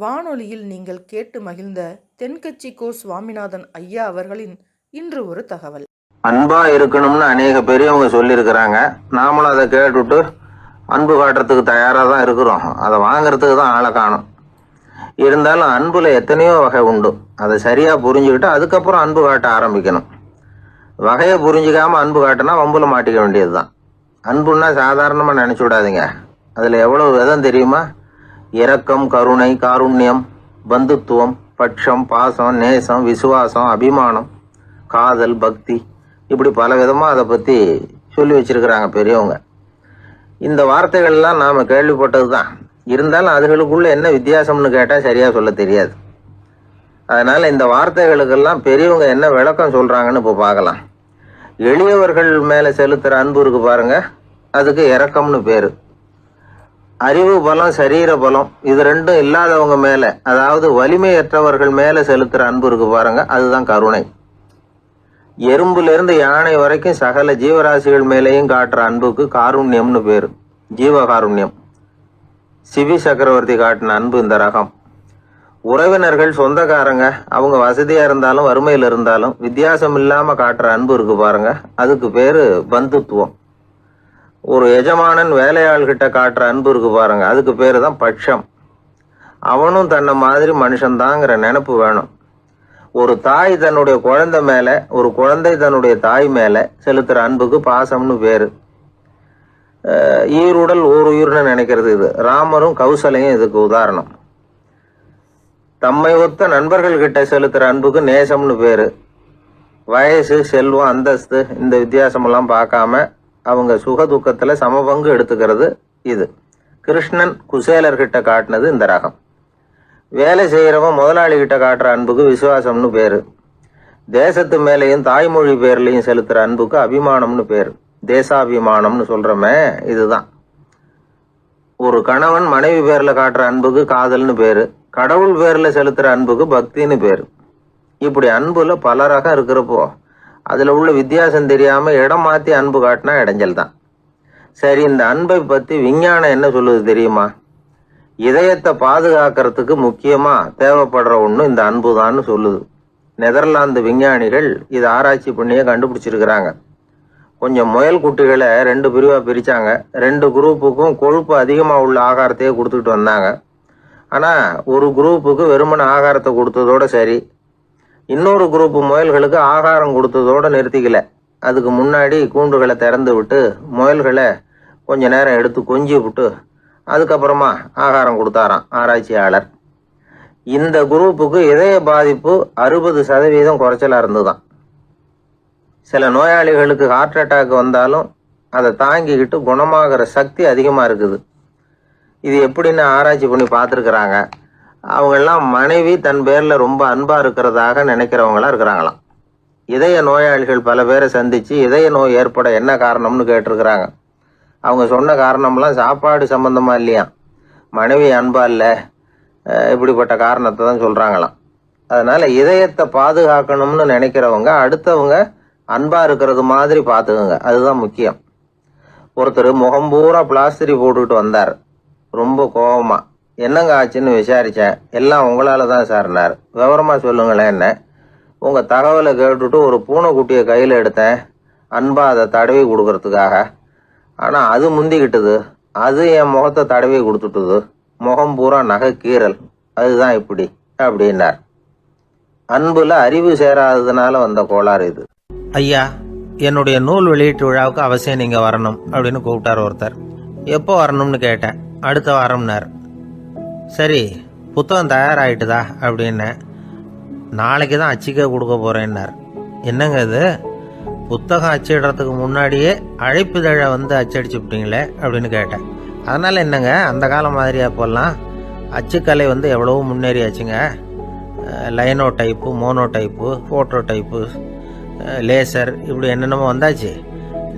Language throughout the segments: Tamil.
வானொலியில் நீங்கள் கேட்டு மகிழ்ந்த தென்கட்சி கோ சுவாமிநாதன் ஐயா அவர்களின் இன்று ஒரு தகவல். அன்பா இருக்கணும்னு அநேக பெரியவங்க சொல்லியிருக்கிறாங்க. நாமளும் அதை கேட்டுட்டு அன்பு காட்டுறதுக்கு தயாராக தான் இருக்கிறோம். அதை வாங்கறதுக்கு தான் ஆளை காணும். இருந்தாலும் அன்புல எத்தனையோ வகை உண்டு. அதை சரியா புரிஞ்சுக்கிட்டு அதுக்கப்புறம் அன்பு காட்ட ஆரம்பிக்கணும். வகையை புரிஞ்சுக்காம அன்பு காட்டினா வம்புல மாட்டிக்க வேண்டியது தான். அன்புன்னா சாதாரணமாக நினைச்சு விடாதீங்க. அதில் எவ்வளவு விதம் தெரியுமா? இரக்கம், கருணை, காருண்யம், பந்துத்துவம், பட்சம், பாசம், நேசம், விசுவாசம், அபிமானம், காதல், பக்தி, இப்படி பல விதமாக அதை பற்றி சொல்லி வச்சிருக்கிறாங்க பெரியவங்க. இந்த வார்த்தைகள்லாம் நாம் கேள்விப்பட்டது தான். இருந்தாலும் அதுகளுக்குள்ள என்ன வித்தியாசம்னு கேட்டால் சரியாக சொல்ல தெரியாது. அதனால் இந்த வார்த்தைகளுக்கெல்லாம் பெரியவங்க என்ன விளக்கம் சொல்கிறாங்கன்னு இப்போ பார்க்கலாம். எளியவர்கள் மேலே செலுத்துகிற அன்பு இருக்கு பாருங்க, அதுக்கு இரக்கம்னு பேர். அறிவு பலம், சரீர பலம், இது ரெண்டும் இல்லாதவங்க மேல, அதாவது வலிமையற்றவர்கள் மேல செலுத்துற அன்பு இருக்கு பாருங்க, அதுதான் கருணை. எறும்புல இருந்து யானை வரைக்கும் சகல ஜீவராசிகள் மேலேயும் காட்டுற அன்புக்கு காருண்யம்னு பேரு, ஜீவகாருண்யம். சிவி சக்கரவர்த்தி காட்டின அன்பு இந்த ரகம். உறவினர்கள், சொந்தக்காரங்க, அவங்க வசதியா இருந்தாலும் வறுமையில இருந்தாலும் வித்தியாசம் இல்லாம காட்டுற அன்பு இருக்கு பாருங்க, அதுக்கு பேரு பந்துத்துவம். ஒரு எஜமானன் வேலையாள்கிட்ட காட்டுற அன்பு இருக்கு பாருங்க, அதுக்கு பேரு தான் பட்சம். அவனும் தன்னை மாதிரி மனுஷன்தாங்கிற நினைப்பு வேணும். ஒரு தாய் தன்னுடைய குழந்தை மேல, ஒரு குழந்தை தன்னுடைய தாய் மேல செலுத்துற அன்புக்கு பாசம்னு பேரு. ஈருடல் ஓர் உயிர்னு நினைக்கிறது இது. ராமரும் கௌசலையும் இதுக்கு உதாரணம். தம்மை ஒத்த நண்பர்கள் கிட்ட செலுத்துற அன்புக்கு நேசம்னு பேரு. வயசு, செல்வம், அந்தஸ்து, இந்த வித்தியாசமெல்லாம் பார்க்காம அவங்க சுக துக்கத்துல சமபங்கு எடுத்துக்கிறது இது. கிருஷ்ணன் குசேலர்கிட்ட காட்டினது இந்த ரகம். வேலை செய்யறவன் முதலாளி கிட்ட காட்டுற அன்புக்கு விசுவாசம்னு பேரு. தேசத்து மேலேயும் தாய்மொழி பேர்லையும் செலுத்துற அன்புக்கு அபிமானம்னு பேரு. தேசாபிமானம்னு சொல்றமே இதுதான். ஒரு கணவன் மனைவி பேர்ல காட்டுற அன்புக்கு காதல்னு பேரு. கடவுள் பேர்ல செலுத்துற அன்புக்கு பக்தின்னு பேரு. இப்படி அன்புல பல ரகம் இருக்கிறப்போ அதுல உள்ள வித்தியாசம் தெரியாம இடம் மாத்தி அன்பு காட்டினா இடைஞ்சல் தான். சரி, இந்த அன்பை பத்தி விஞ்ஞானம் என்ன சொல்லுது தெரியுமா? இதயத்தை பாதுகாக்கிறதுக்கு முக்கியமா தேவைப்படுற ஒண்ணு இந்த அன்பு தான்னு சொல்லுது. நெதர்லாந்து விஞ்ஞானிகள் இதை ஆராய்ச்சி பண்ணியே கண்டுபிடிச்சிருக்கிறாங்க. கொஞ்சம் முயல் குட்டிகளை 2 பிரிவா பிரிச்சாங்க. 2 குரூப்புக்கும் கொழுப்பு அதிகமா உள்ள ஆகாரத்தையே கொடுத்துக்கிட்டு வந்தாங்க. ஆனா ஒரு குரூப்புக்கு வெறுமன ஆகாரத்தை கொடுத்ததோட சரி, இன்னொரு குரூப் முயல்களுக்கு ஆகாரம் கொடுத்ததோட நிறுத்திக்கல. அதுக்கு முன்னாடி கூண்டுகளை திறந்து விட்டு முயல்களை கொஞ்ச நேரம் எடுத்து கொஞ்சி விட்டு அதுக்கப்புறமா ஆகாரம் கொடுத்தாராம் ஆராய்ச்சியாளர். இந்த குரூப்புக்கு இதய பாதிப்பு 60% குறைச்சலா இருந்துதான். சில நோயாளிகளுக்கு ஹார்ட் அட்டாக் வந்தாலும் அதை தாங்கிக்கிட்டு குணமாகிற சக்தி அதிகமா இருக்குது. இது எப்படின்னு ஆராய்ச்சி பண்ணி பார்த்துருக்குறாங்க. அவங்கெல்லாம் மனைவி தன் பேர்ல ரொம்ப அன்பா இருக்கிறதாக நினைக்கிறவங்களா இருக்கிறாங்களாம். இதய நோயாளிகள் பல பேரை சந்திச்சு இதய நோய் ஏற்பட என்ன காரணம்னு கேட்டிருக்கிறாங்க. அவங்க சொன்ன காரணம்லாம் சாப்பாடு சம்பந்தமா இல்லையா, மனைவி அன்பா இல்லை, இப்படிப்பட்ட காரணத்தை தான் சொல்றாங்களாம். அதனால இதயத்தை பாதுகாக்கணும்னு நினைக்கிறவங்க அடுத்தவங்க அன்பா இருக்கிறது மாதிரி பார்த்துக்குங்க, அதுதான் முக்கியம். ஒருத்தர் முகம் பூரா பிளாஸ்டரி போட்டுக்கிட்டு வந்தார். ரொம்ப கோபமா, என்னங்க ஆச்சுன்னு விசாரிச்சேன். எல்லாம் உங்களால தான் சார்னார். விவரமா சொல்லுங்களேன். என்ன? உங்க தகவலை கேட்டுட்டு ஒரு பூனைக்குட்டியை கையில எடுத்தேன், அன்பா அதை தடவி கொடுக்கறதுக்காக. ஆனா அது முந்திக்கிட்டது, அது என் முகத்தை தடவி கொடுத்துட்டுது. முகம் பூரா நகை கீறல், அதுதான் இப்படி அப்படின்னார். அன்புல அறிவு சேராததுனால வந்த கோளாறு இது. ஐயா, என்னுடைய நூல் வெளியீட்டு விழாவுக்கு அவசியம் நீங்க வரணும் அப்படின்னு கூப்பிட்டார் ஒருத்தர். எப்போ வரணும்னு கேட்டேன். அடுத்த வாரம்னார். சரி, புத்தகம் தயாராகிட்டுதா அப்படின்னு. நாளைக்கு தான் அச்சிக்க கொடுக்க போறேன்னார். என்னங்க இது, புத்தகம் அச்சிடுறதுக்கு முன்னாடியே அழைப்புதழை அச்சடிச்சுப்பிட்டீங்களே அப்படின்னு கேட்டேன். அதனால என்னங்க, அந்த காலம் மாதிரியா போடலாம். அச்சுக்கலை எவ்வளவோ முன்னேறியாச்சுங்க. Linotype, monotype, phototype, laser, இப்படி என்னென்னமோ வந்தாச்சு.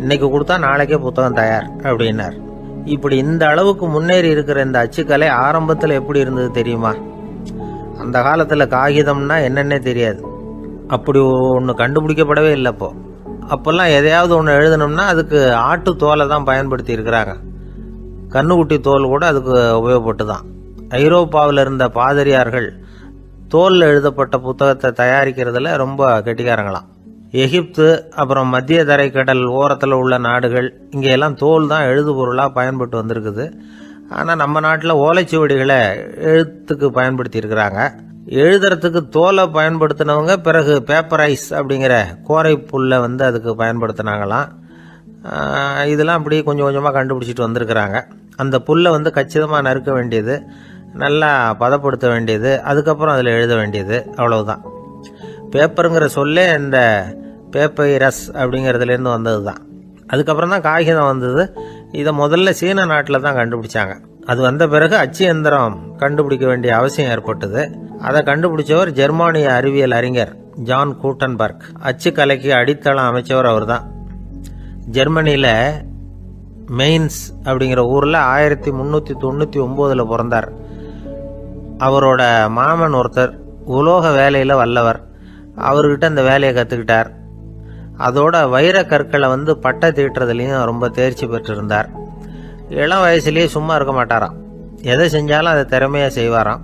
இன்னைக்கு கொடுத்தா நாளைக்கே புத்தகம் தயார் அப்படின்னார். இப்படி இந்த அளவுக்கு முன்னேறி இருக்கிற இந்த அச்சுக்கலை ஆரம்பத்தில் எப்படி இருந்தது தெரியுமா? அந்த காலத்தில் காகிதம்னா என்னன்னே தெரியாது. அப்படி ஒன்று கண்டுபிடிக்கப்படவே இல்லை. அப்போல்லாம் எதையாவது ஒன்று எழுதணும்னா அதுக்கு ஆட்டு தோலை தான் பயன்படுத்தி இருக்கிறாங்க. கண்ணுக்குட்டி தோல் கூட அதுக்கு உபயோகப்பட்டு தான். ஐரோப்பாவில் இருந்த பாதிரியார்கள் தோலில் எழுதப்பட்ட புத்தகத்தை தயாரிக்கிறதுல ரொம்ப கெட்டிக்காரங்களாம். எகிப்து, அப்புறம் மத்திய தரைக்கடல் ஓரத்தில் உள்ள நாடுகள், இங்கே எல்லாம் தோல் தான் எழுதுபொருளாக பயன்பட்டு வந்திருக்குது. ஆனால் நம்ம நாட்டில் ஓலைச்சுவடிகளை எழுத்துக்கு பயன்படுத்தி இருக்கிறாங்க. எழுதுறதுக்கு தோலை பயன்படுத்தினவங்க பிறகு பேப்பரைஸ் அப்படிங்கிற கோரை புல்லை அதுக்கு பயன்படுத்தினாங்களாம். இதெல்லாம் அப்படி கொஞ்சம் கொஞ்சமாக கண்டுபிடிச்சிட்டு வந்திருக்கிறாங்க. அந்த புல்லை கச்சிதமாக நறுக்க வேண்டியது, நல்லா பதப்படுத்த வேண்டியது, அதுக்கப்புறம் அதில் எழுத வேண்டியது, அவ்வளவுதான். பேப்பருங்கிற சொல்லே இந்த பேப்பைரஸ் அப்படிங்கிறதுலேருந்து வந்தது தான். அதுக்கப்புறம் தான் காகிதம் வந்தது. இதை முதல்ல சீன நாட்டில் தான் கண்டுபிடிச்சாங்க. அது வந்த பிறகு அச்சு எந்திரம் கண்டுபிடிக்க வேண்டிய அவசியம் ஏற்பட்டது. அதை கண்டுபிடிச்சவர் ஜெர்மானிய அறிவியல் அறிஞர் ஜான் கூட்டன்பர்க். அச்சு கலைக்கு அடித்தளம் அமைச்சவர் அவர் தான். ஜெர்மனியில் மெயின்ஸ் அப்படிங்கிற ஊரில் 1399 பிறந்தார். அவரோட மாமன் ஒருத்தர் உலோக வேலையில் வல்லவர். அவர்கிட்ட அந்த வேலையை கற்றுக்கிட்டார். அதோட வைர கற்களை பட்டை தீட்டுறதுலையும் ரொம்ப தேர்ச்சி பெற்றிருந்தார். இளம் வயசுலேயே சும்மா இருக்க மாட்டாராம். எதை செஞ்சாலும் அதை திறமையாக செய்வாராம்.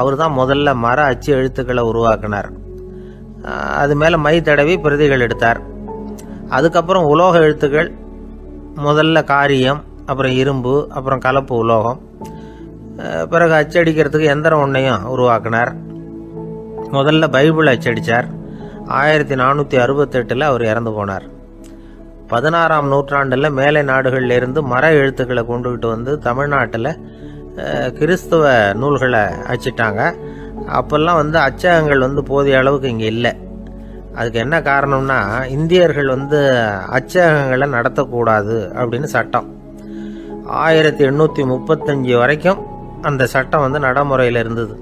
அவர் தான் முதல்ல மர அச்சு எழுத்துக்களை உருவாக்கினார். அது மேலே மை தடவி பிரதிகள் எடுத்தார். அதுக்கப்புறம் உலோக எழுத்துக்கள், முதல்ல காரியம், அப்புறம் இரும்பு, அப்புறம் கலப்பு உலோகம், பிறகு அச்சடிக்கிறதுக்கு எந்திரம் ஒன்றையும் உருவாக்கினார். முதல்ல பைபிள் அச்சடித்தார். 1468 அவர் இறந்து போனார். 16ஆம் நூற்றாண்டில் மேலை நாடுகளிலிருந்து மர எழுத்துக்களை கொண்டுகிட்டு தமிழ்நாட்டில் கிறிஸ்துவ நூல்களை அச்சிட்டாங்க. அப்போல்லாம் அச்சகங்கள் போதிய அளவுக்கு இங்கே இல்லை. அதுக்கு என்ன காரணம்னா, இந்தியர்கள் அச்சகங்களை நடத்தக்கூடாது அப்படின்னு சட்டம். 1835 வரைக்கும் அந்த சட்டம் நடைமுறையில் இருந்தது.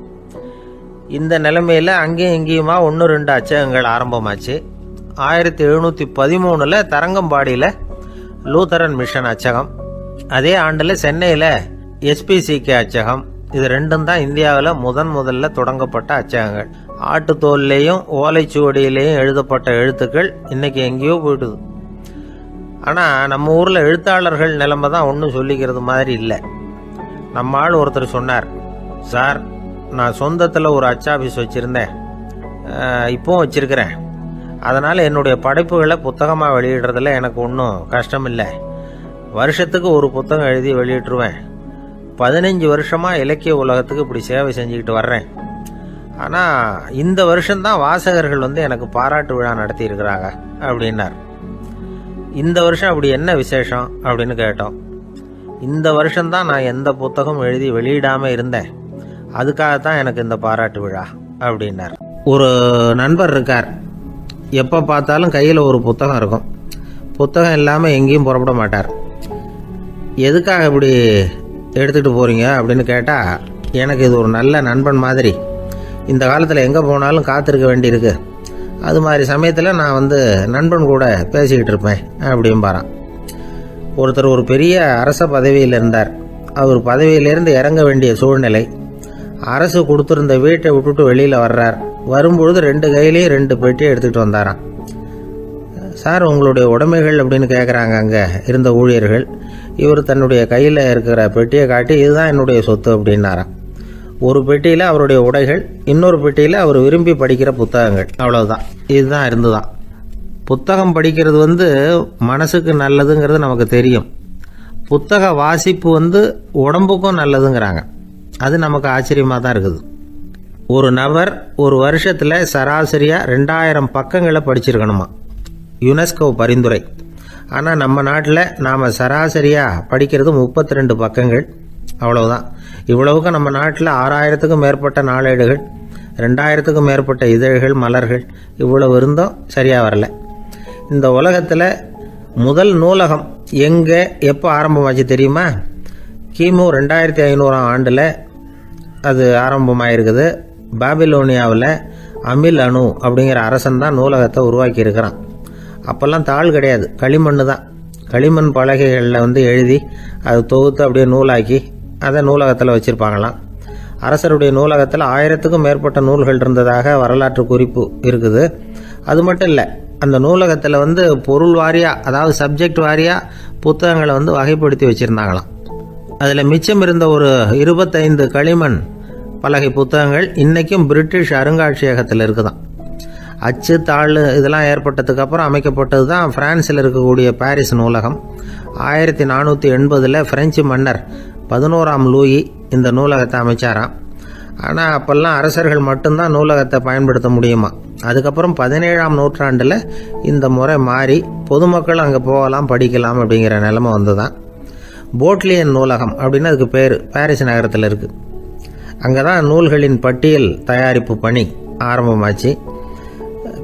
இந்த நிலைமையில் அங்கேயும் இங்கேயுமா 1-2 அச்சகங்கள் ஆரம்பமாச்சு. 1713 தரங்கம்பாடியில் லூத்தரன் மிஷன் அச்சகம், அதே ஆண்டில் சென்னையில் எஸ்பிசிகே அச்சகம். இது ரெண்டும் தான் இந்தியாவில் முதல்ல தொடங்கப்பட்ட அச்சகங்கள். ஆட்டுத்தோல்லையும் ஓலைச்சுவடியிலையும் எழுதப்பட்ட எழுத்துக்கள் இன்னைக்கு எங்கேயோ போயிடுது. ஆனால் நம்ம ஊரில் எழுத்தாளர்கள் நிலைமை தான் ஒன்றும் சொல்லிக்கிறது மாதிரி இல்லை. நம்ம ஆள் ஒருத்தர் சொன்னார், சார், நான் சொந்தத்தில் ஒரு அச்சாபீஸ் வச்சுருந்தேன், இப்போவும் வச்சுருக்கிறேன். அதனால் என்னுடைய படைப்புகளை புத்தகமாக வெளியிடுறதில் எனக்கு ஒன்றும் கஷ்டம் இல்லை. வருஷத்துக்கு ஒரு புத்தகம் எழுதி வெளியிட்டுருவேன். 15 வருஷமாக இலக்கிய உலகத்துக்கு இப்படி சேவை செஞ்சுக்கிட்டு வர்றேன். ஆனால் இந்த வருஷம்தான் வாசகர்கள் எனக்கு பாராட்டு விழா நடத்தி இருக்கிறாங்க அப்படின்னார். இந்த வருஷம் அப்படி என்ன விசேஷம் அப்படின்னு கேட்டோம். இந்த வருஷம்தான் நான் எந்த புத்தகம் எழுதி வெளியிடாமல் இருந்தேன், அதுக்காகத்தான் எனக்கு இந்த பாராட்டு விழா அப்படின்னார். ஒரு நண்பர் இருக்கார். எப்போ பார்த்தாலும் கையில் ஒரு புத்தகம் இருக்கும். புத்தகம் இல்லாமல் எங்கேயும் புறப்பட மாட்டார். எதுக்காக இப்படி எடுத்துகிட்டு போகிறீங்க அப்படின்னு கேட்டால், எனக்கு இது ஒரு நல்ல நண்பன் மாதிரி. இந்த காலத்தில் எங்கே போனாலும் காத்திருக்க வேண்டியிருக்கு. அது மாதிரி சமயத்தில் நான் நண்பன் கூட பேசிக்கிட்டு இருப்பேன் அப்படிம்பாரான். ஒருத்தர் ஒரு பெரிய அரச பதவியில் இருந்தார். அவர் பதவியிலேருந்து இறங்க வேண்டிய சூழ்நிலை. அரசு கொடுத்துருந்த வீட்டை விட்டுட்டு வெளியில் வர்றார். வரும்பொழுது 2 கையிலையும் 2 பெட்டியை எடுத்துகிட்டு வந்தாராம். சார், உங்களுடைய உடைமைகள் அப்படின்னு கேட்குறாங்க அங்கே இருந்த ஊழியர்கள். இவர் தன்னுடைய கையில் இருக்கிற பெட்டியை காட்டி, இதுதான் என்னுடைய சொத்து அப்படின்னாராம். ஒரு பெட்டியில் அவருடைய உடைகள், இன்னொரு பெட்டியில் அவர் விரும்பி படிக்கிற புத்தகங்கள். அவ்வளவுதான். இதுதான் இருந்துதான். புத்தகம் படிக்கிறது மனசுக்கு நல்லதுங்கிறது நமக்கு தெரியும். புத்தக வாசிப்பு உடம்புக்கும் நல்லதுங்கிறாங்க. அது நமக்கு ஆச்சரியமாக தான் இருக்குது. ஒரு நபர் ஒரு வருஷத்தில் சராசரியாக 2000 பக்கங்களை படிச்சிருக்கணுமா, யுனெஸ்கோ பரிந்துரை. ஆனால் நம்ம நாட்டில் நாம் சராசரியாக படிக்கிறது 32 பக்கங்கள். அவ்வளவுதான். இவ்வளவுக்கு நம்ம நாட்டில் 6000க்கும் மேற்பட்ட நாளேடுகள், 2000க்கும் மேற்பட்ட இதழ்கள், மலர்கள், இவ்வளவு இருந்தும் சரியாக வரல. இந்த உலகத்தில் முதல் நூலகம் எங்கே எப்போ ஆரம்பமாச்சு தெரியுமா? கிமு 2500ஆம் ஆண்டில் அது ஆரம்பமாயிருக்குது. பாபிலோனியாவில் அமில் அணு அப்படிங்கிற அரசன் தான் நூலகத்தை உருவாக்கி இருக்கிறான். அப்போல்லாம் தாள் கிடையாது, களிமண் தான். களிமண் பலகைகளில் எழுதி அது தொகுத்து அப்படியே நூலாக்கி அதை நூலகத்தில் வச்சுருப்பாங்களாம். அரசருடைய நூலகத்தில் 1000க்கும் மேற்பட்ட நூல்கள் இருந்ததாக வரலாற்று குறிப்பு இருக்குது. அது மட்டும் இல்லை, அந்த நூலகத்தில் பொருள் வாரியாக, அதாவது சப்ஜெக்ட் வாரியாக புத்தகங்களை வகைப்படுத்தி வச்சுருந்தாங்களாம். அதில் மிச்சம் இருந்த ஒரு 25 களிமண் பலகை புத்தகங்கள் இன்றைக்கும் பிரிட்டிஷ் அருங்காட்சியகத்தில் இருக்குதான். அச்சு தாள் இதெல்லாம் ஏற்பட்டதுக்கப்புறம் அமைக்கப்பட்டது தான் பிரான்சில் இருக்கக்கூடிய பாரிஸ் நூலகம். 1480 பிரெஞ்சு மன்னர் 11ஆம் லூயி இந்த நூலகத்தை அமைச்சாராம். ஆனால் அப்போல்லாம் அரசர்கள் மட்டும்தான் நூலகத்தை பயன்படுத்த முடியுமா. அதுக்கப்புறம் 17ஆம் நூற்றாண்டில் இந்த முறை மாறி பொதுமக்கள் அங்கே போகலாம், படிக்கலாம் அப்படிங்கிற நிலைமை வந்து தான் போட்லியன் நூலகம் அப்படின்னு அதுக்கு பேர் பாரிஸ் நகரத்தில் இருக்குது. அங்கே தான் நூல்களின் பட்டியல் தயாரிப்பு பணி ஆரம்பமாச்சு.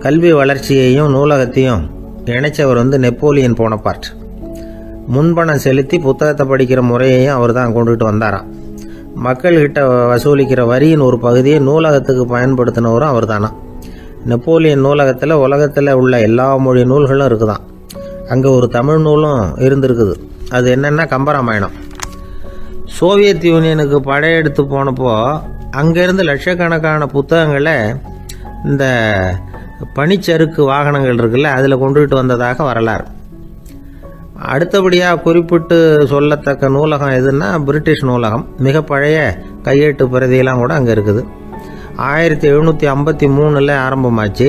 கல்வி வளர்ச்சியையும் நூலகத்தையும் இணைச்சவர் நெப்போலியன் போனபார்ட். முன்பணம் செலுத்தி புத்தகத்தை படிக்கிற முறையையும் அவர் தான் கொண்டுகிட்டு வந்தாராம். மக்கள்கிட்ட வசூலிக்கிற வரியின் ஒரு பகுதியை நூலகத்துக்கு பயன்படுத்தினவரும் அவர் தானா. நெப்போலியன் நூலகத்தில் உலகத்தில் உள்ள எல்லா மொழி நூல்களும் இருக்குதான். அங்கே ஒரு தமிழ் நூலும் இருந்திருக்குது. அது என்னென்னா கம்பராமாயணம். சோவியத் யூனியனுக்கு படையெடுத்து போனப்போ அங்கேருந்து லட்சக்கணக்கான புத்தகங்களை இந்த பனிச்சறுக்கு வாகனங்கள் இருக்குல்ல அதில் கொண்டுகிட்டு வந்ததாக வரலாறு. அடுத்தபடியாக குறிப்பிட்டு சொல்லத்தக்க நூலகம் எதுன்னா பிரிட்டிஷ் நூலகம். மிக பழைய கையெழுத்து பிரதியெல்லாம் கூட அங்கே இருக்குது. 1753 ஆரம்பமாச்சு.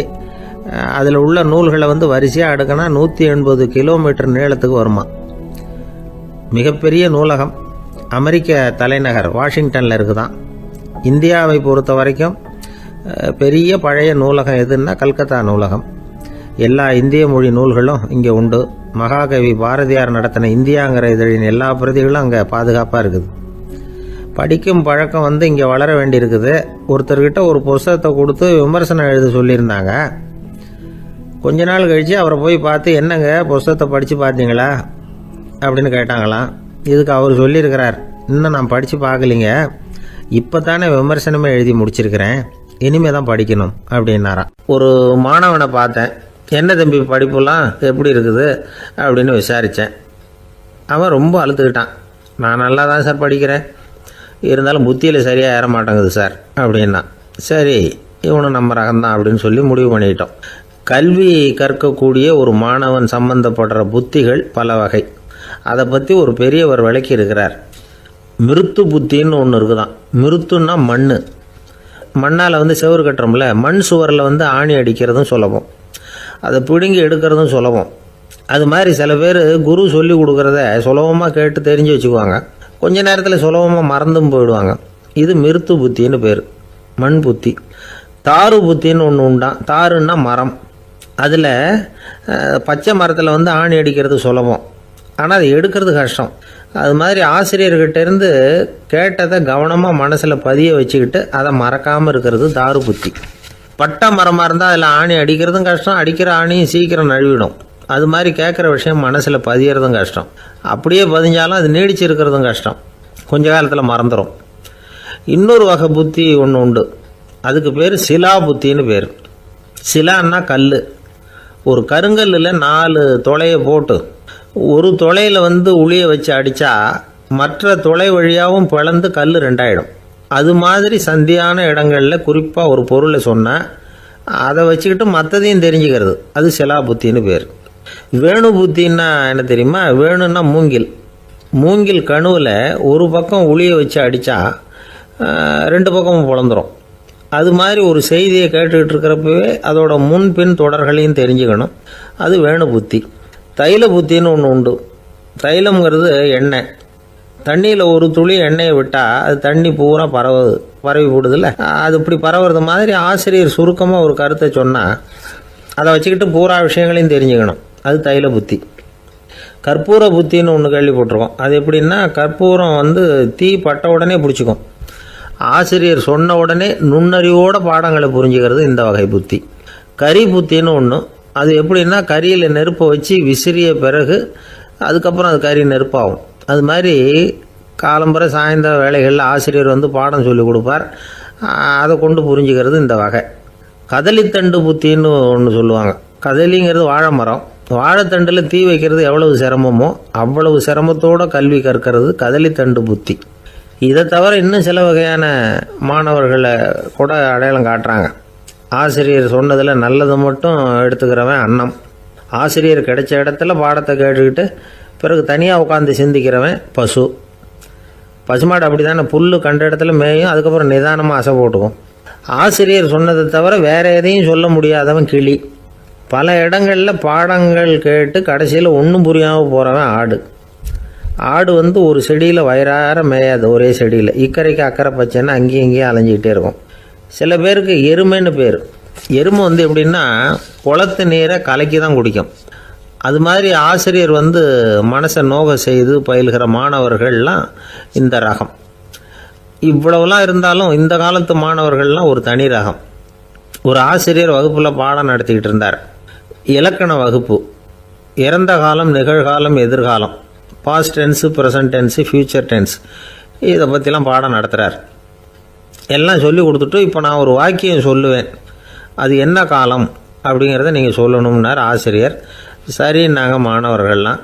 அதில் உள்ள நூல்களை வரிசையாக அடுக்கினா 180 கிலோமீட்டர் நீளத்துக்கு வருமா. மிகப்பெரிய நூலகம் அமெரிக்க தலைநகர் வாஷிங்டனில் இருக்குதான். இந்தியாவை பொறுத்த வரைக்கும் பெரிய பழைய நூலகம் எதுன்னா கல்கத்தா நூலகம். எல்லா இந்திய மொழி நூல்களும் இங்கே உண்டு. மகாகவி பாரதியார் நடத்தின இந்தியாங்கிற இதழின் எல்லா பிரதிகளும் அங்கே பாதுகாப்பாக இருக்குது. படிக்கும் பழக்கம் இங்கே வளர வேண்டியிருக்குது. ஒருத்தர்கிட்ட ஒரு புஸ்தகத்தை கொடுத்து விமர்சனம் எழுத சொல்லியிருந்தாங்க. கொஞ்ச நாள் கழித்து அவரை போய் பார்த்து, என்னங்க புஸ்தகத்தை படித்து பார்த்தீங்களா அப்படின்னு கேட்டாங்களாம். இதுக்கு அவர் சொல்லியிருக்கிறார், இன்னும் நான் படித்து பார்க்கலிங்க, இப்போ தானே விமர்சனமே எழுதி முடிச்சிருக்கிறேன், இனிமே தான் படிக்கணும் அப்படின்னாராம். ஒரு மாணவனை பார்த்தேன், என்ன தம்பி படிப்புலாம் எப்படி இருக்குது அப்படின்னு விசாரித்தேன். அவன் ரொம்ப அழுத்துக்கிட்டான். நான் நல்லா தான் சார் படிக்கிறேன், இருந்தாலும் புத்தியில் சரியாக ஏற மாட்டேங்குது சார் அப்படின்னா. சரி, இவனும் நம்ம ரகம்தான் அப்படின்னு சொல்லி முடிவு பண்ணிக்கிட்டோம். கல்வி கற்கக்கூடிய ஒரு மாணவன் சம்பந்தப்படுற புத்திகள் பல வகை. அதை பற்றி ஒரு பெரியவர் விளக்கி இருக்கிறார். மிருத்து புத்தின்னு ஒன்று இருக்குதான். மிருத்துன்னா மண். மண்ணால் செவுறு கட்டுறோம்ல, மண் சுவரில் ஆணி அடிக்கிறதும் சுலபம், அதை பிடுங்கி எடுக்கிறதும் சுலபம். அது மாதிரி சில பேர் குரு சொல்லி கொடுக்குறத சுலபமாக கேட்டு தெரிஞ்சு வச்சுக்குவாங்க, கொஞ்ச நேரத்தில் சுலபமாக மறந்தும் போயிடுவாங்க. இது மிருத்து புத்தின்னு பேர், மண் புத்தி. தாரு புத்தின்னு ஒன்று உண்டான். தாருன்னா மரம். அதில் பச்சை மரத்தில் ஆணி அடிக்கிறது சுலபம், ஆனால் அதை எடுக்கிறது கஷ்டம். அது மாதிரி ஆசிரியர்கிட்டேருந்து கேட்டதை கவனமாக மனசில் பதிய வச்சுக்கிட்டு அதை மறக்காமல் இருக்கிறது தாரு புத்தி. பட்டை மரமாக இருந்தால் அதில் ஆணி அடிக்கிறதும் கஷ்டம், அடிக்கிற ஆணியும் சீக்கிரம் நழுவிடும். அது மாதிரி கேட்குற விஷயம் மனசில் பதியறதும் கஷ்டம். அப்படியே பதிஞ்சாலும் அது நீடிச்சு இருக்கிறதும் கஷ்டம், கொஞ்ச காலத்தில் மறந்துடும். இன்னொரு வகை புத்தி ஒன்று உண்டு, அதுக்கு பேர் சிலா புத்தின்னு பேர். சிலான்னா கல். ஒரு கருங்கல்லில் 4 துளையை போட்டு ஒரு துளையில் உளியை வச்சு அடித்தா மற்ற துளை வழியாகவும் பிளந்து கல் 2 ஆகிடும். அது மாதிரி சந்தியான இடங்களில் குறிப்பாக ஒரு பொருளை சொன்னால் அதை வச்சுக்கிட்டு மற்றதையும் தெரிஞ்சுக்கிறது, அது சிலா புத்தின்னு பேர். வேணு புத்தின்னா என்ன தெரியுமா? வேணுன்னா மூங்கில். மூங்கில் கணுவில் ஒரு பக்கம் உளியை வச்சு அடித்தா 2 பக்கமும் பிளந்துடும். அது மாதிரி ஒரு செய்தியை கேட்டுக்கிட்டு இருக்கிறப்பவே அதோட முன்பின் தொடர்களையும் தெரிஞ்சுக்கணும், அது வேணு புத்தி. தைல புத்தின்னு ஒன்று உண்டு. தைலம்ங்கிறது எண்ணெய். தண்ணியில் ஒரு துளி எண்ணெயை விட்டால் அது தண்ணி பூரா பரவி போடுதில்ல, அது இப்படி பரவுறது மாதிரி ஆசிரியர் சுருக்கமாக ஒரு கருத்தை சொன்னால் அதை வச்சுக்கிட்டு பூரா விஷயங்களையும் தெரிஞ்சுக்கணும், அது தைல புத்தி. கற்பூர புத்தின்னு ஒன்று கேள்விப்பட்டிருக்கோம். அது எப்படின்னா, கற்பூரம் தீ பட்ட உடனே பிடிச்சிக்கும். ஆசிரியர் சொன்ன உடனே நுண்ணறிவோட பாடங்களை புரிஞ்சுக்கிறது இந்த வகை புத்தி. கரி புத்தின்னு ஒன்று. அது எப்படின்னா, கரியில் நெருப்பை வச்சு விசிறிய பிறகு அதுக்கப்புறம் அது கறி நெருப்பாகும். அது மாதிரி காலம்பரை சாயந்தர வேலைகளில் ஆசிரியர் பாடம் சொல்லி கொடுப்பார், அதை கொண்டு புரிஞ்சுக்கிறது இந்த வகை. கதலித்தண்டு புத்தின்னு ஒன்று சொல்லுவாங்க. கதலிங்கிறது வாழை மரம். வாழைத்தண்டில் தீ வைக்கிறது எவ்வளவு சிரமமோ அவ்வளவு சிரமத்தோடு கல்வி கற்கிறது கதலித்தண்டு புத்தி. இதை தவிர இன்னும் சில வகையான மாணவர்களை கூட அடையாளம் காட்டுறாங்க. ஆசிரியர் சொன்னதில் நல்லதை மட்டும் எடுத்துக்கிறவன் அன்னம். ஆசிரியர் கிடைச்ச இடத்துல பாடத்தை கேட்டுக்கிட்டு பிறகு தனியாக உட்காந்து சிந்திக்கிறவன் பசு. பசுமாடு அப்படி தானே, புல் கண்ட இடத்துல மேயும், அதுக்கப்புறம் நிதானமாக அசை போட்டுக்கும். ஆசிரியர் சொன்னதை தவிர வேறு எதையும் சொல்ல முடியாதவன் கிளி. பல இடங்களில் பாடங்கள் கேட்டு கடைசியில் ஒன்றும் புரியாமல் போகிறவன் ஆடு. ஆடு ஒரு செடியில் வயிறார மேயாது, ஒரே செடியில். இக்கரைக்கு அக்கறை பச்சைன்னா அங்கேயும் இங்கேயும் அலைஞ்சிக்கிட்டே இருக்கும். சில பேருக்கு எருமைன்னு பேர். எருமை எப்படின்னா குளத்து நீரை கலக்கி தான் குடிக்கும். அது மாதிரி ஆசிரியர் மனசை நோக செய்து பயில்கிற மாணவர்கள்லாம் இந்த ரகம். இவ்வளவுலாம் இருந்தாலும் இந்த காலத்து மாணவர்கள்லாம் ஒரு தனி ரகம். ஒரு ஆசிரியர் வகுப்பில் பாடம் நடத்திக்கிட்டு இருந்தார். இலக்கண வகுப்பு. இறந்த காலம், நிகழ்காலம், எதிர்காலம், past tense, present tense, future tense, இதை பற்றிலாம் பாடம் நடத்துகிறார். எல்லாம் சொல்லி கொடுத்துட்டு இப்போ நான் ஒரு வாக்கியம் சொல்லுவேன், அது என்ன காலம் அப்படிங்கிறத நீங்கள் சொல்லணும்னார் ஆசிரியர். சரி, நாங்கள் மாணவர்கள்லாம்,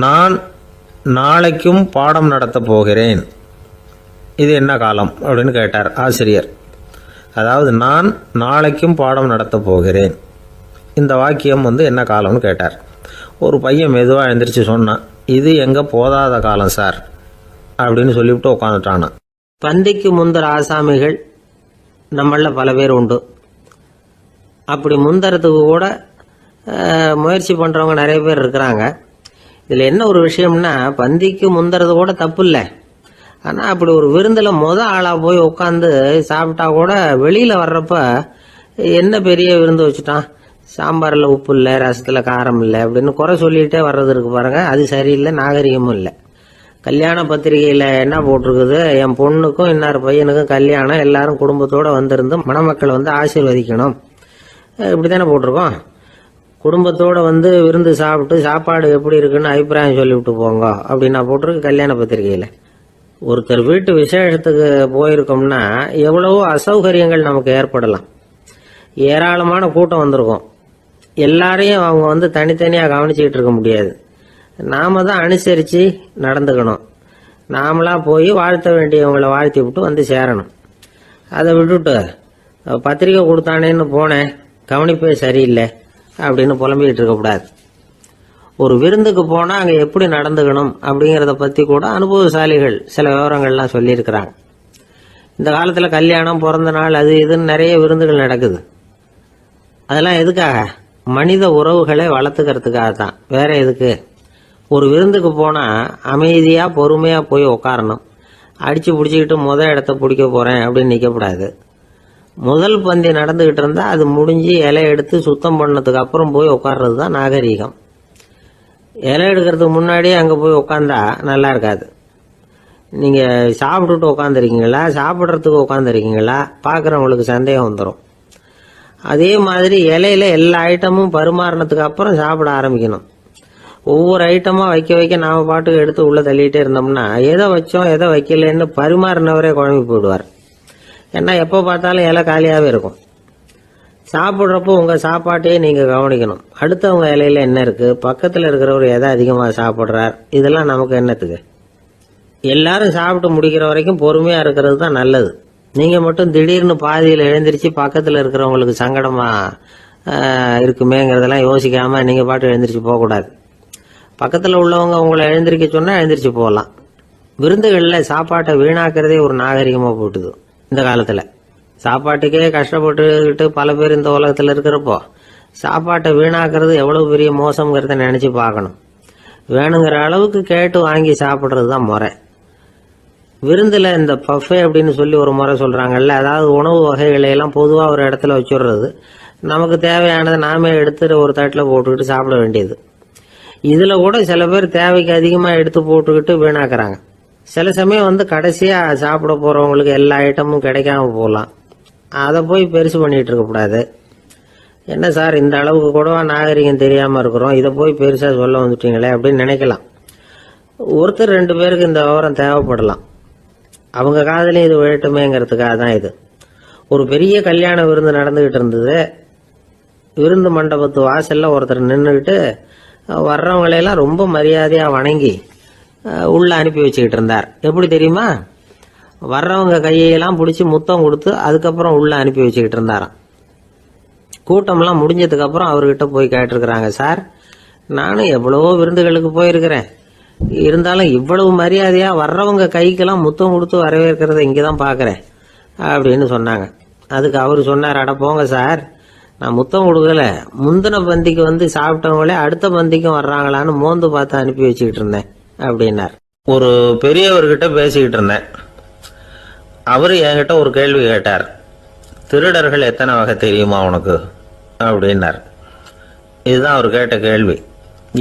நான் நாளைக்கும் பாடம் நடத்தப் போகிறேன், இது என்ன காலம் அப்படின்னு கேட்டார் ஆசிரியர். அதாவது நான் நாளைக்கும் பாடம் நடத்தப் போகிறேன், இந்த வாக்கியம் என்ன காலம்னு கேட்டார். ஒரு பையன் மெதுவாக எழுந்திரிச்சு சொன்னான், இது எங்கள் போதாத காலம் சார் அப்படின்னு சொல்லிவிட்டு உட்காந்துட்டானான். பந்திக்கு முந்தர ஆசாமிகள் நம்மள பல பேர் உண்டு. அப்படி முந்தறதுக்கு கூட முயற்சி பண்ணுறவங்க நிறைய பேர் இருக்கிறாங்க. இதில் என்ன ஒரு விஷயம்னா, பந்திக்கு முந்தறது கூட தப்பு இல்லை. ஆனால் அப்படி ஒரு விருந்தில் ஆளாக போய் உட்காந்து சாப்பிட்டா கூட வெளியில் வர்றப்ப என்ன பெரிய விருந்து வச்சுட்டான், சாம்பாரில் உப்பு இல்லை, ரசத்தில் காரம் இல்லை அப்படின்னு குறை சொல்லிகிட்டே வர்றது இருக்கு பாருங்க, அது சரியில்லை, நாகரிகமும் இல்லை. கல்யாண பத்திரிகையில் என்ன போட்டிருக்குது, என் பொண்ணுக்கும் இன்னார் பையனுக்கும் கல்யாணம், எல்லாரும் குடும்பத்தோடு வந்திருந்து மணமக்கள் ஆசீர்வதிக்கணும், இப்படி தானே போட்டிருக்கோம். குடும்பத்தோடு விருந்து சாப்பிட்டு சாப்பாடு எப்படி இருக்குன்னு அபிப்பிராயம் சொல்லிவிட்டு போங்க அப்படின்னா போட்டிருக்கு கல்யாண பத்திரிகையில். ஒருத்தர் வீட்டு விசேஷத்துக்கு போயிருக்கோம்னா எவ்வளவோ அசௌகரியங்கள் நமக்கு ஏற்படலாம். ஏராளமான கூட்டம் வந்திருக்கும். எல்லாரையும் அவங்க தனித்தனியாக கவனிச்சுக்கிட்டு இருக்க முடியாது. நாம தான் அனுசரித்து நடந்துக்கணும். நாமளாக போய் வாழ்த்த வேண்டியவங்களை வாழ்த்தி விட்டு சேரணும். அதை விட்டுட்டு பத்திரிக்கை கொடுத்தானேன்னு போனேன், கவனிப்பே சரியில்லை அப்படின்னு புலம்பிக்கிட்டு இருக்கக்கூடாது. ஒரு விருந்துக்கு போனால் அங்கே எப்படி நடந்துக்கணும் அப்படிங்கிறத பற்றி கூட அனுபவசாலிகள் சில விவரங்கள்லாம் சொல்லியிருக்கிறாங்க. இந்த காலத்தில் கல்யாணம், பிறந்த நாள், அது இதுன்னு நிறைய விருந்துகள் நடக்குது. அதெல்லாம் எதுக்காக? மனித உறவுகளை வளர்த்துக்கிறதுக்காக தான், வேற எதுக்கு? ஒரு விருந்துக்கு போனால் அமைதியாக பொறுமையாக போய் உட்காரணும். அடித்து பிடிச்சிக்கிட்டு இடத்த பிடிக்க போகிறேன் அப்படின்னு நிற்கக்கூடாது. முதல் பந்தி நடந்துக்கிட்டு இருந்தால் அது முடிஞ்சு இலை எடுத்து சுத்தம் பண்ணதுக்கு அப்புறம் போய் உட்கார்றது தான் நாகரீகம். இலை எடுக்கிறதுக்கு முன்னாடியே அங்கே போய் உட்காந்தா நல்லா இருக்காது. நீங்கள் சாப்பிட்டுட்டு உட்காந்துருக்கீங்களா, சாப்பிட்றதுக்கு உட்காந்துருக்கீங்களா, பார்க்குறவங்களுக்கு சந்தேகம் வந்துடும். அதே மாதிரி இலையில எல்லா ஐட்டமும் பரிமாறினதுக்கு அப்புறம் சாப்பிட ஆரம்பிக்கணும். ஒவ்வொரு ஐட்டமாக வைக்க வைக்க நாம பாட்டுக்கு எடுத்து உள்ளே தள்ளிகிட்டே இருந்தோம்னா எதை வச்சோம் எதை வைக்கலன்னு பரிமாறினவரே குழம்பி போயிடுவார். ஏன்னா எப்போ பார்த்தாலும் இலை காலியாகவே இருக்கும். சாப்பிட்றப்போ உங்கள் சாப்பாட்டையே நீங்கள் கவனிக்கணும். அடுத்தவங்க இலையில என்ன இருக்குது, பக்கத்தில் இருக்கிறவர் எதை அதிகமாக சாப்பிட்றார், இதெல்லாம் நமக்கு என்னத்துக்கு? எல்லாரும் சாப்பிட்டு முடிக்கிற வரைக்கும் பொறுமையாக இருக்கிறது தான் நல்லது. நீங்கள் மட்டும் திடீர்னு பாதியில் எழுந்திரிச்சு பக்கத்தில் இருக்கிறவங்களுக்கு சங்கடமாக இருக்குமேங்கிறதெல்லாம் யோசிக்காமல் நீங்கள் பாட்டு எழுந்திரிச்சு போகக்கூடாது. பக்கத்தில் உள்ளவங்க உங்களை எழுந்திரிக்க சொன்னால் எழுந்திரிச்சு போகலாம். விருந்துகளில் சாப்பாட்டை வீணாக்கிறதே ஒரு நாகரிகமாக போட்டுது. இந்த காலத்தில் சாப்பாட்டுக்கே கஷ்டப்பட்டுக்கிட்டு பல பேர் இந்த உலகத்தில் இருக்கிறப்போ சாப்பாட்டை வீணாக்கிறது எவ்வளோ பெரிய மோசங்கிறத நினச்சி பார்க்கணும். வேணுங்கிற அளவுக்கு கேட்டு வாங்கி சாப்பிட்றது தான் முறை. விருந்தில் இந்த பஃபே அப்படின்னு சொல்லி ஒரு முறை சொல்கிறாங்கல்ல, அதாவது உணவு வகைகளையெல்லாம் பொதுவாக ஒரு இடத்துல வச்சுடுறது, நமக்கு தேவையானதை நாமே எடுத்து ஒரு தட்டில் போட்டுக்கிட்டு சாப்பிட வேண்டியது. இதில் கூட சில பேர் தேவைக்கு அதிகமாக எடுத்து போட்டுக்கிட்டு வீணாக்குறாங்க. சில சமயம் கடைசியாக சாப்பிட போகிறவங்களுக்கு எல்லா ஐட்டமும் கிடைக்காம போகலாம். அதை போய் பெருசு பண்ணிகிட்டு இருக்கக்கூடாது. என்ன சார், இந்த அளவுக்கு கூடவா நாகரிகம் தெரியாமல் இருக்கிறோம், இதை போய் பெருசாக சொல்ல வந்துட்டீங்களே அப்படின்னு நினைக்கலாம். ஒருத்தர் 2 பேருக்கு இந்த விவரம் தேவைப்படலாம். அவங்க காதலையும் இது விழட்டுமேங்கிறதுக்காக தான் இது. ஒரு பெரிய கல்யாண விருந்து நடந்துக்கிட்டு இருந்தது. விருந்து மண்டபத்து வாசலில் ஒருத்தர் நின்றுக்கிட்டு வர்றவங்களையெல்லாம் ரொம்ப மரியாதையாக வணங்கி உள்ளே அனுப்பி வச்சுக்கிட்டு இருந்தார். எப்படி தெரியுமா? வர்றவங்க கையெல்லாம் பிடிச்சி முத்தம் கொடுத்து அதுக்கப்புறம் உள்ளே அனுப்பி வச்சுக்கிட்டு இருந்தாராம். கூட்டம்லாம் முடிஞ்சதுக்கப்புறம் அவர்கிட்ட போய் கேட்டிருக்கிறாங்க, சார் நானும் எவ்வளவோ விருந்துகளுக்கு போயிருக்கிறேன், இருந்தாலும் இவ்வளவு மரியாதையா வர்றவங்க கைக்கெல்லாம் முத்தம் கொடுத்து வரவேற்கிறத இங்கதான் பாக்குறேன் அப்படின்னு சொன்னாங்க. அதுக்கு அவரு சொன்னார், அட போங்க சார், நான் முத்தம் கொடுக்கல, முந்தின பந்திக்கு வந்து சாப்பிட்டவங்களே அடுத்த பந்திக்கும் வர்றாங்களான்னு மோந்து பார்த்து அனுப்பி வச்சுக்கிட்டு இருந்தேன் அப்படின்னார். ஒரு பெரியவர்கிட்ட பேசிக்கிட்டு இருந்தேன். அவரு என்கிட்ட ஒரு கேள்வி கேட்டார். திருடர்கள் எத்தனை வகை தெரியுமா உனக்கு அப்படின்னார். இதுதான் அவர் கேட்ட கேள்வி.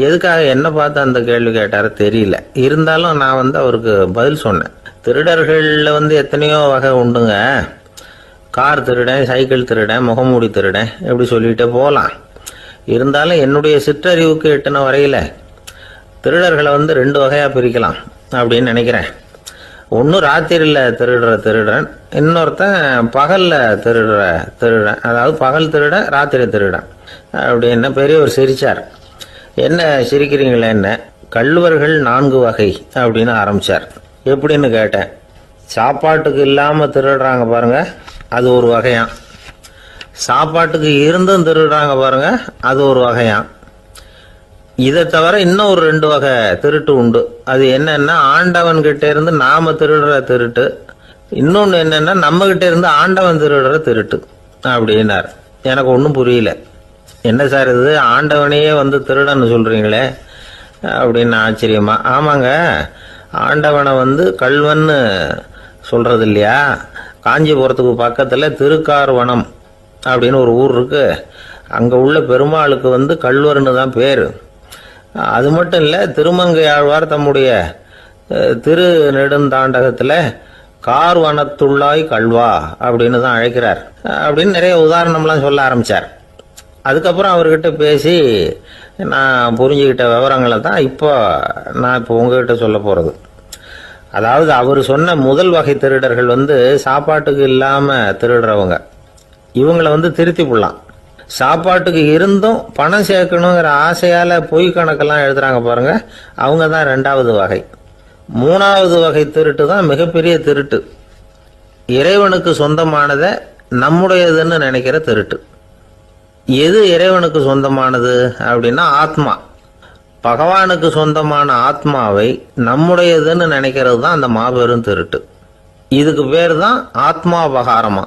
எதுக்காக என்ன பார்த்து அந்த கேள்வி கேட்டாரு தெரியல. இருந்தாலும் நான் வந்து அவருக்கு பதில் சொன்னேன். திருடர்கள்ல வந்து எத்தனையோ வகை உண்டுங்க. கார் திருடன், சைக்கிள் திருடன், முகமூடி திருடன், எப்படி சொல்லிட்டே போகலாம். இருந்தாலும் என்னுடைய சிற்றறிவுக்கு எட்டின வரையில திருடர்களை வந்து 2 வகையா பிரிக்கலாம் அப்படின்னு நினைக்கிறேன். ஒன்று ராத்திரியில் திருடுற திருடன், இன்னொருத்தன் பகல்ல திருடுற திருடன். அதாவது பகல் திருடன், ராத்திரி திருடன் அப்படின்னு பெரியவர் சிரிச்சார். என்ன சிரிக்கிறீங்களே, என்ன கள்வர்கள் 4 வகை அப்படின்னு ஆரம்பிச்சார். எப்படின்னு கேட்டேன். சாப்பாட்டுக்கு இல்லாம திருடுறாங்க பாருங்க, அது ஒரு வகையாம். சாப்பாட்டுக்கு இருந்தும் திருடுறாங்க பாருங்க, அது ஒரு வகையாம். இதை தவிர இன்னும் ஒரு 2 வகை திருட்டு உண்டு. அது என்னன்னா, ஆண்டவன் கிட்ட இருந்து நாம திருடுற திருட்டு, இன்னொன்னு என்னன்னா நம்ம கிட்ட இருந்து ஆண்டவன் திருடுற திருட்டு அப்படின்னார். எனக்கு ஒன்றும் புரியல. என்ன சார் இது, ஆண்டவனையே வந்து திருடன்னு சொல்றீங்களே அப்படின்னு ஆச்சரியமா. ஆமாங்க, ஆண்டவனை வந்து கள்வன்னு சொல்றது இல்லையா. காஞ்சிபுரத்துக்கு பக்கத்துல திருக்கார்வனம் அப்படின்னு ஒரு ஊர் இருக்கு. அங்க உள்ள பெருமாளுக்கு வந்து கள்வர்னு தான் பேரு. அது மட்டும் இல்ல, திருமங்கை ஆழ்வார் தம்முடைய திரு நெடுந்தாண்டகத்துல கார்வனத்துள்ளாய் கல்வா அப்படின்னு தான் அழைக்கிறார் அப்படின்னு நிறைய உதாரணம்லாம் சொல்ல ஆரம்பிச்சார். அதுக்கப்புறம் அவர்கிட்ட பேசி நான் புரிஞ்சுக்கிட்ட விவரங்களை தான் இப்போ உங்ககிட்ட சொல்ல போறது. அதாவது அவர் சொன்ன முதல் வகை திருடர்கள் வந்து சாப்பாட்டுக்கு இல்லாம திருடுறவங்க. இவங்களை வந்து திருத்தி போடலாம். சாப்பாட்டுக்கு இருந்தும் பணம் சேர்க்கணுங்கிற ஆசையால பொய் கணக்கெல்லாம் எழுதுறாங்க பாருங்க, அவங்க தான் 2வது வகை. 3வது வகை திருட்டு தான் மிகப்பெரிய திருட்டு. இறைவனுக்கு சொந்தமானதை நம்முடையதுன்னு நினைக்கிற திருட்டு. எது இறைவனுக்கு சொந்தமானது அப்படின்னா ஆத்மா. பகவானுக்கு சொந்தமான ஆத்மாவை நம்முடையதுன்னு நினைக்கிறது தான் அந்த மாபெரும் திருட்டு. இதுக்கு பேர் தான் ஆத்மாபகாரமா.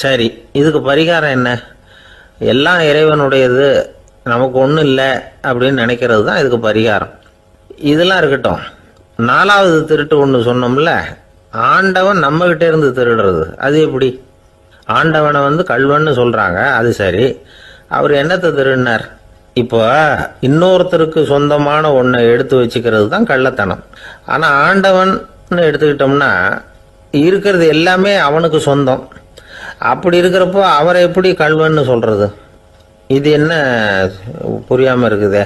சரி, இதுக்கு பரிகாரம் என்ன? எல்லாம் இறைவனுடையது, நமக்கு ஒன்றும் இல்லை அப்படின்னு நினைக்கிறது தான் இதுக்கு பரிகாரம். இதெல்லாம் இருக்கட்டும். 4வது திருட்டு ஒன்று சொன்னோம்ல, ஆண்டவன் நம்ம கிட்ட இருந்து திருடுறது. அது எப்படி? ஆண்டவனை வந்து கள்வன்னு சொல்றாங்க, அது சரி. அவர் என்னத்தை திருடினார்? இப்போ இன்னொருத்தருக்கு சொந்தமான ஒன்றை எடுத்து வச்சுக்கிறது தான் கள்ளத்தனம். ஆனா ஆண்டவன் எடுத்துக்கிட்டோம்னா இருக்கிறது எல்லாமே அவனுக்கு சொந்தம். அப்படி இருக்கிறப்போ அவரை எப்படி கள்வன்னு சொல்றது? இது என்ன புரியாம இருக்குதே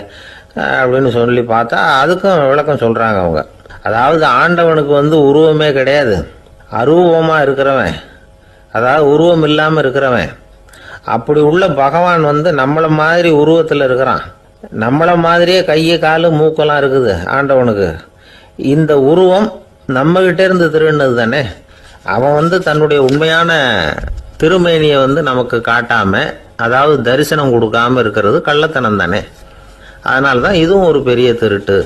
அப்படின்னு சொல்லி பார்த்தா அதுக்கும் விளக்கம் சொல்றாங்க அவங்க. அதாவது ஆண்டவனுக்கு வந்து உருவமே கிடையாது, அரூபமா இருக்கிறவன், அதாவது உருவம் இல்லாம இருக்கிறவன். அப்படி உள்ள பகவான் வந்து நம்மள மாதிரி உருவத்தில் இருக்கிறான். நம்மள மாதிரியே கையை காலு மூக்கெல்லாம் இருக்குது ஆண்டவனுக்கு. இந்த உருவம் நம்ம கிட்ட இருந்து திருடினது தானே. அவன் வந்து தன்னுடைய உண்மையான திருமேனியை வந்து நமக்கு காட்டாம, அதாவது தரிசனம் கொடுக்காம இருக்கிறது கள்ளத்தனம் தானே. அதனால்தான் இதுவும் ஒரு பெரிய திருட்டு,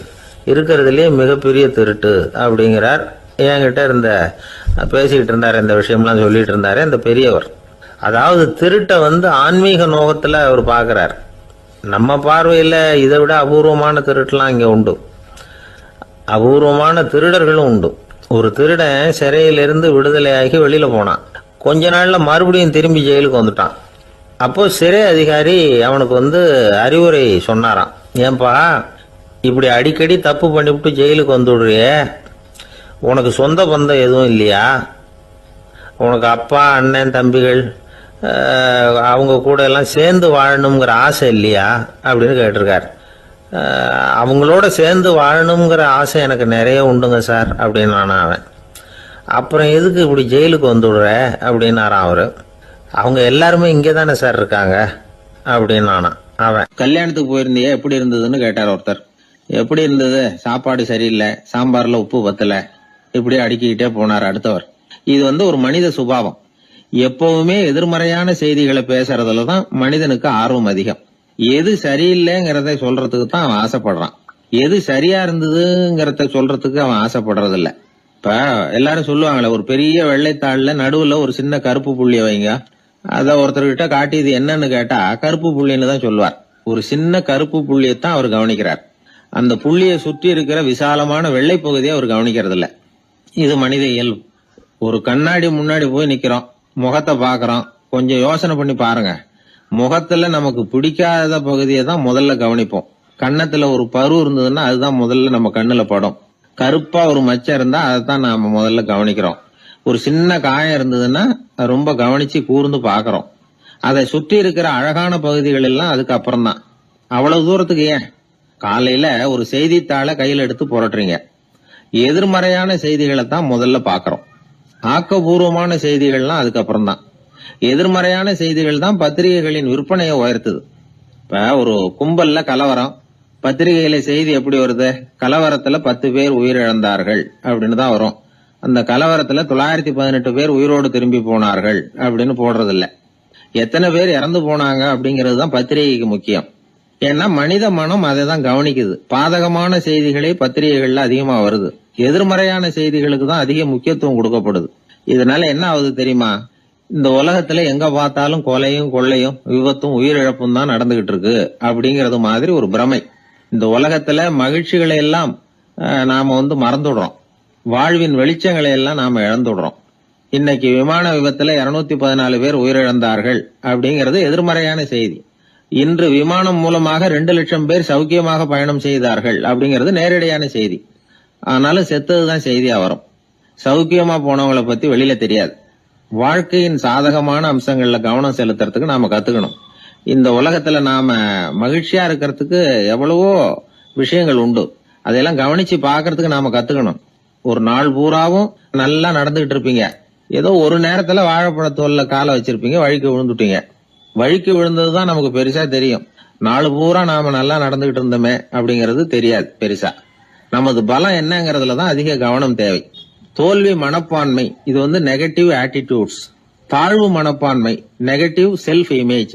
இருக்கிறதுலயே மிகப்பெரிய திருட்டு அப்படிங்கிறார். என்கிட்ட பேசிக்கிட்டு இருந்தார், இந்த விஷயம்லாம் சொல்லிட்டு இருந்தாரு இந்த பெரியவர். அதாவது திருட்டை வந்து ஆன்மீக நோகத்துல அவர் பார்க்கிறார். நம்ம பார்வையில இதை விட அபூர்வமான திருட்டுலாம் இங்க உண்டு, அபூர்வமான திருடர்களும் உண்டு. ஒரு திருடன் சிறையிலிருந்து விடுதலையாகி வெளியில போனான். கொஞ்ச நாள்ல மறுபடியும் திரும்பி ஜெயிலுக்கு வந்துட்டான். அப்போ சிறை அதிகாரி அவனுக்கு வந்து அறிவுரை சொன்னாராம். ஏன்பா இப்படி அடிக்கடி தப்பு பண்ணிவிட்டு ஜெயிலுக்கு வந்துடுறியே, உனக்கு சொந்த பந்தம் எதுவும் இல்லையா? உனக்கு அப்பா, அண்ணன், தம்பிகள் அவங்க கூட எல்லாம் சேர்ந்து வாழணுங்கிற ஆசை இல்லையா அப்படின்னு கேட்டிருக்காரு. அவங்களோட சேர்ந்து வாழணுங்கிற ஆசை எனக்கு நிறைய உண்டுங்க சார் அப்படின்னு அவன். அப்புறம் எதுக்கு இப்படி ஜெயிலுக்கு வந்துடுற அப்படின்னாரான் அவரு. அவங்க எல்லாருமே இங்கே தானே சார் இருக்காங்க அப்படின்னு அவன். கல்யாணத்துக்கு போயிருந்தியே, எப்படி இருந்ததுன்னு கேட்டார் ஒருத்தர். எப்படி இருந்தது? சாப்பாடு சரியில்லை, சாம்பார்ல உப்பு பத்தல, இப்படி அடுக்கிக்கிட்டே போனார் அடுத்தவர். இது வந்து ஒரு மனித சுபாவம். எப்பவுமே எதிர்மறையான செய்திகளை பேசுறதுல தான் மனிதனுக்கு ஆர்வம் அதிகம். எது சரியில்லைங்கிறத சொல்றதுக்கு தான் அவன் ஆசைப்படுறான். எது சரியா இருந்ததுங்கிறத சொல்றதுக்கு அவன் ஆசைப்படுறது இல்ல. இப்ப எல்லாரும் சொல்லுவாங்களே, ஒரு பெரிய வெள்ளைத்தாள்ல நடுவுல ஒரு சின்ன கருப்பு புள்ளிய வைங்க, அத ஒருத்தர்கிட்ட காட்டி இது என்னன்னு கேட்டா கருப்பு புள்ளின்னு தான் சொல்லுவார். ஒரு சின்ன கருப்பு புள்ளியத்தான் அவர் கவனிக்கிறார். அந்த புள்ளியை சுற்றி இருக்கிற விசாலமான வெள்ளை பகுதியை அவர் கவனிக்கிறது இல்ல. இது மனித இயல்பு. ஒரு கண்ணாடி முன்னாடி போய் நிக்கிறோம், முகத்தை பாக்குறோம், கொஞ்சம் யோசனை பண்ணி பாருங்க. முகத்துல நமக்கு பிடிக்காத பகுதியை தான் முதல்ல கவனிப்போம். கன்னத்துல ஒரு பரு இருந்ததுன்னா அதுதான் முதல்ல நம்ம கண்ணுல படும். கருப்பா ஒரு மச்சம் இருந்தா அதைத்தான் நாம முதல்ல கவனிக்கிறோம். ஒரு சின்ன காயம் இருந்ததுன்னா ரொம்ப கவனிச்சு கூர்ந்து பாக்குறோம். அதை சுற்றி இருக்கிற அழகான பகுதிகள் எல்லாம் அதுக்கு அப்புறம் தான். அவ்வளவு தூரத்துக்கு ஏன் காலையில ஒரு செய்தித்தாளை கையில எடுத்து புரட்டுறீங்க, எதிர்மறையான செய்திகளை தான் முதல்ல பாக்குறோம். ஆக்கப்பூர்வமான செய்திகள்லாம் அதுக்கப்புறம் தான். எதிர்மறையான செய்திகள் தான் பத்திரிகைகளின் விற்பனையை உயர்த்துது. இப்ப ஒரு கும்பல்ல கலவரம், பத்திரிகையில செய்தி எப்படி வருது? கலவரத்துல 10 பேர் உயிரிழந்தார்கள் அப்படின்னு தான் வரும். அந்த கலவரத்துல 918 பேர் உயிரோடு திரும்பி போனார்கள் அப்படின்னு போடுறது இல்ல. எத்தனை பேர் இறந்து போனாங்க அப்படிங்கிறது தான் பத்திரிகைக்கு முக்கியம். ஏன்னா மனித மனம் அதை தான் கவனிக்குது. பாதகமான செய்திகளே பத்திரிகைகள்ல அதிகமா வருது, எதிர்மறையான செய்திகளுக்கு தான் அதிக முக்கியத்துவம் கொடுக்கப்படுது. இதனால என்ன ஆகுது தெரியுமா? இந்த உலகத்துல எங்க பார்த்தாலும் கொலையும் கொள்ளையும் விபத்தும் உயிரிழப்பும் தான் நடந்துகிட்டு இருக்கு அப்படிங்கறது மாதிரி ஒரு பிரமை. இந்த உலகத்துல மகிழ்ச்சிகளை எல்லாம் நாம மறந்துடுறோம். வாழ்வின் வெளிச்சங்களை எல்லாம் நாம இழந்துடுறோம். இன்னைக்கு விமான விபத்துல 214 பேர் உயிரிழந்தார்கள் அப்படிங்கிறது எதிர்மறையான செய்தி. இன்று விமானம் மூலமாக 2 லட்சம் பேர் சௌக்கியமாக பயணம் செய்தார்கள் அப்படிங்கிறது நேரடியான செய்தி. ஆனாலும் செத்ததுதான் செய்தியா வரும். சௌக்கியமா போனவங்களை பத்தி வெளியில தெரியாது. வாழ்க்கையின் சாதகமான அம்சங்கள்ல கவனம் செலுத்துறதுக்கு நாம கத்துக்கணும். இந்த உலகத்துல நாம மகிழ்ச்சியா இருக்கிறதுக்கு எவ்வளவோ விஷயங்கள் உண்டு. அதையெல்லாம் கவனிச்சு பாக்குறதுக்கு நாம கத்துக்கணும். ஒரு நாள் பூராவும் நல்லா நடந்துகிட்டு இருப்பீங்க, ஏதோ ஒரு நேரத்துல வாழைப்பழத்தோல்ல காலை வச்சிருப்பீங்க, வழிக்கு விழுந்துட்டீங்க. வழிக்கு விழுந்ததுதான் நமக்கு பெருசா தெரியும். நாலு பூரா நாம நல்லா நடந்துகிட்டு இருந்தோமே அப்படிங்கறது தெரியாது பெருசா. நமது பலம் என்னங்கறதுலதான் அதிக கவனம் தேவை. தோல்வி மனப்பான்மை இது நெகட்டிவ் ஆட்டிடியூட்ஸ். தாழ்வு மனப்பான்மை நெகட்டிவ் செல்ஃப் இமேஜ்.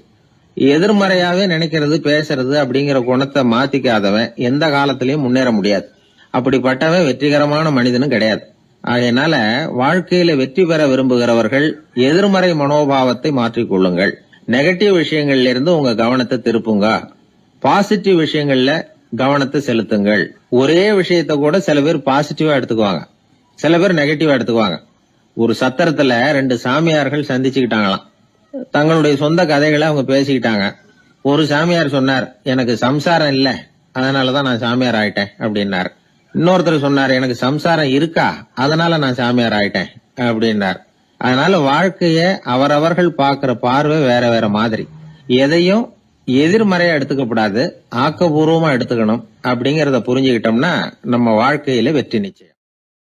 எதிர்மறையாவே நினைக்கிறது பேசுறது அப்படிங்கிற குணத்தை மாத்திக்காதவன் எந்த காலத்திலயும் முன்னேற முடியாது. அப்படிப்பட்டவன் வெற்றிகரமான மனிதனும் கிடையாது. ஆகையினால வாழ்க்கையில வெற்றி பெற விரும்புகிறவர்கள் எதிர்மறை மனோபாவத்தை மாற்றிக்கொள்ளுங்கள். நெகட்டிவ் விஷயங்கள்ல இருந்து உங்க கவனத்தை திருப்புங்க. பாசிட்டிவ் விஷயங்கள்ல கவனத்தை செலுத்துங்கள். ஒரே விஷயத்த கூட சில பேர் பாசிட்டிவா எடுத்துக்குவாங்க, சில பேர் நெகட்டிவா எடுத்துக்குவாங்க. ஒரு சத்திரத்துல 2 சாமியார்கள் சந்திச்சுக்கிட்டாங்களாம். தங்களுடைய சொந்த கதைகளை அவங்க பேசிக்கிட்டாங்க. ஒரு சாமியார் சொன்னார், எனக்கு சம்சாரம் இல்ல, அதனாலதான் நான் சாமியார் ஆயிட்டேன் அப்படின்னார். இன்னொருத்தர் சொன்னார், எனக்கு சம்சாரம் இருக்கா, அதனால நான் சாமியார் ஆயிட்டேன் அப்படின்னார். அதனால வாழ்க்கைய அவரவர்கள் பாக்குற பார்வை வேற வேற மாதிரி. எதையும் எதிர்மறையா எடுத்துக்கப்படாது, ஆக்கப்பூர்வமா எடுத்துக்கணும். அப்படிங்கறத புரிஞ்சுக்கிட்டோம்னா நம்ம வாழ்க்கையில வெற்றி நிச்சயம்.